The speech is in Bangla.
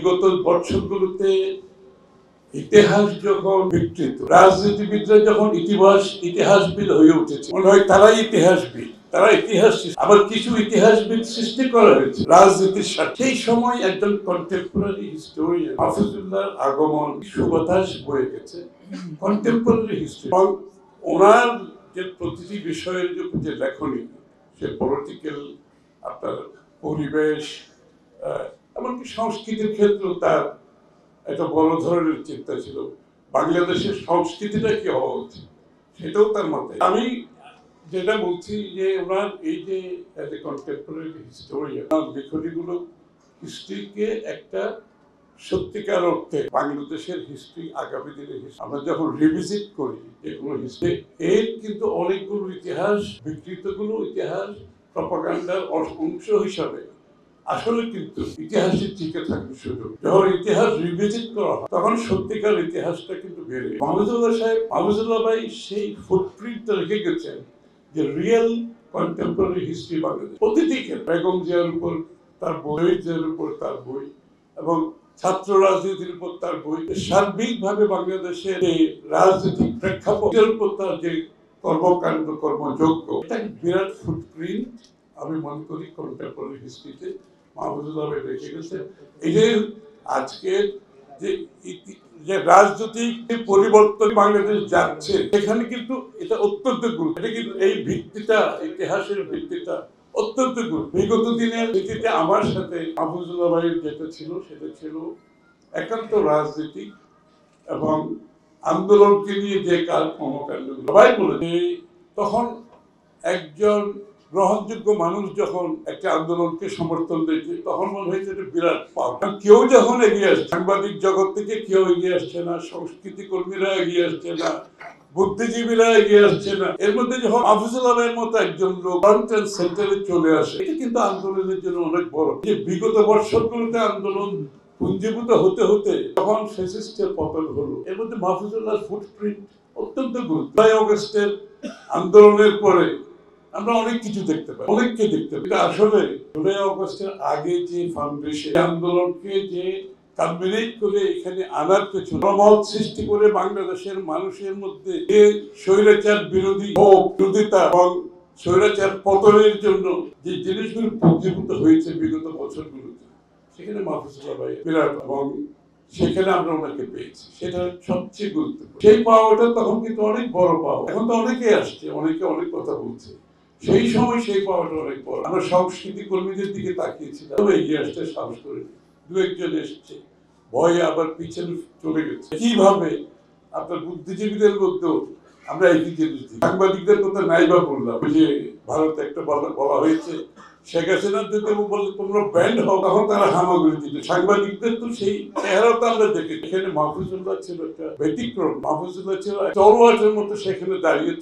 বিগত বছরগুলোতে ইতিহাস যখন বিকৃত, রাজনীতিবিদরা যখন ইতিহাসবিদ হয়ে উঠেছে, মনে হয় তারাই ইতিহাসবিদ, তারা ইতিহাস। আবার কিছু ইতিহাসবিদ সৃষ্টি করা হয়েছে রাজনীতির সাথে। সেই সময় একজন কন্টেম্পোরারি হিস্টোরিয়ান হাফিজুল্লাহর আগমন সুবাতাস বয়ে গেছে কন্টেম্পোরারি হিস্ট্রি। এবং ওনার যে প্রতিটি বিষয়ের যে লেখনী, সে পলিটিক্যাল, আপনার পরিবেশ, এমনকি সংস্কৃতির ক্ষেত্রেও তার একটা বড় ধরনের চিন্তা ছিল। বাংলাদেশের সংস্কৃতিটা কি হওয়া উচিত সেটাও তার মতে। আমি যেটা বলছি যে ওনার এই যে কন্টেম্পোরারি হিস্টোরিয়ান, লেখনীগুলো হিস্ট্রিকে একটা সত্যিকার অর্থে বাংলাদেশের হিস্ট্রি, আগামী দিনের হিস্ট্রি আমরা যখন রিভিজিট করি যেগুলো হিস্ট্রি, এর কিন্তু অনেকগুলো ইতিহাস, বিকৃতগুলো ইতিহাস প্রপাগান্ডার অংশ হিসাবে আসলে কিন্তু ইতিহাসে টিকে থাকার সুযোগ। যখন ইতিহাস রিভিজিট করা হয় তখন সত্যিকার ইতিহাসটা কিন্তু বেড়ে। মাহফুজুল্লাহ ভাই সেই ফুটপ্রিন্টটা রেখে গেছেন যে রিয়েল কন্টেম্পোরারি হিস্ট্রি বাংলাদেশ প্রতিটি ক্ষেত্রে। বেগম জিয়ার উপর তার বই, জিয়ার উপর তার বই, এবং ছাত্র রাজনীতির উপর তার বই, সার্বিকভাবে বাংলাদেশের এই রাজনৈতিক প্রেক্ষাপটের উপর তার যে কর্মকাণ্ড, কর্মযোগ্য, এটা বিরাট ফুটপ্রিন্ট আমি মনে করি কন্টেম্পোরারি হিস্ট্রিতে মাহফুজুল্লাহ ভাই রেখে গেছে। এই যে আজকের যে রাজনৈতিক পরিবর্তন বাংলাদেশ যাচ্ছে, সেখানে কিন্তু এটা অত্যন্ত গুরুত্ব। এটা কিন্তু এই ভিত্তিটা, ইতিহাসের ভিত্তিটা অত্যন্ত গুরুত্ব। বিগত দিনের ভিত্তিতে আমার সাথে মাহফুজুল্লাহ ভাইয়ের যেটা ছিল সেটা ছিল একান্ত রাজনীতি এবং আন্দোলনকে নিয়ে যে কর্মকাণ্ড। সবাই বলে তখন একজন গ্রহণযোগ্য মানুষ যখন একটা আন্দোলনকে সমর্থন দিয়েছে, তখন মনে হয়েছে এটা বিরাট পাওয়া। কেউ যখন এগিয়ে আসছে, সাংবাদিক জগৎ থেকে কেউ এগিয়ে আসছে না, সংস্কৃতি কর্মীরা এগিয়ে আসছে না, বুদ্ধিজীবীরা এগিয়ে আসছে না, এর মধ্যে যখন মাহফুজুল্লাহ ভাইয়ের মতো একজন লোক ফ্রন্ট এন্ড সেন্টারে চলে আসে, এটা কিন্তু আন্দোলনের জন্য অনেক বড়। যে বিগত বর্ষগুলোতে আন্দোলন পুঞ্জীভূত হতে হতে যখন ফ্যাসিস্টের পতন হলো, এর মধ্যে মাহফুজুল্লাহর ফুটপ্রিন্ট অত্যন্ত গুরুত্ব। 5 আগস্টের আন্দোলনের পরে আমরা অনেক কিছু দেখতে পাই, অনেককে দেখতে পাই। আসলে 5 আগস্টের আগে যে ফাউন্ডেশন আন্দোলনকে যে কম্বিনেট করে এখানে আনার পেছনে প্রভাব সৃষ্টি করে বাংলাদেশের মানুষের মধ্যে যে স্বৈরাচার বিরোধিতা এবং স্বৈরাচার পতনের জন্য যে জিনিসগুলো পুঞ্জীভূত হয়েছে বিগত বছরগুলোতে, সেখানে মাহফুজুল্লাহ ভাই বিরাট, এবং সেখানে আমরা ওনাকে পেয়েছি, সেটা সবচেয়ে গুরুত্বপূর্ণ। সেই পাওয়াটা তখন কিন্তু অনেক বড় পাওয়া। এখন তো অনেকে আসছে, অনেকে অনেক কথা বলছে, সেই সময় সেই পাওয়াটা অনেক বড়। আমরা সংস্কৃতি কর্মীদের দিকে তাকিয়েছিলাম, এগিয়ে আসতে সাহস করে দু একজন এসছে, ভয়ে আবার পিছনে চলে গেছে। কিভাবে আপনার বুদ্ধিজীবীদের মধ্যেও আমরা একই জিনিস দিই। সাংবাদিকদের কথা নাই বা বললাম, যে ভারতে একটা বলা হয়েছে শেখ হাসিনার যদি বলছে তোমরা ব্যান্ড হও, তখন তারা হামাগুড়ি দিত। সাংবাদিকদের তো সেই চেহারাটা আমরা দেখি। এখানে মাহফুজুল্লাহ ছিল একটা ব্যতিক্রম। মাহফুজুল্লাহ ছিল তলোয়ারের মতো সেখানে দাঁড়িয়ে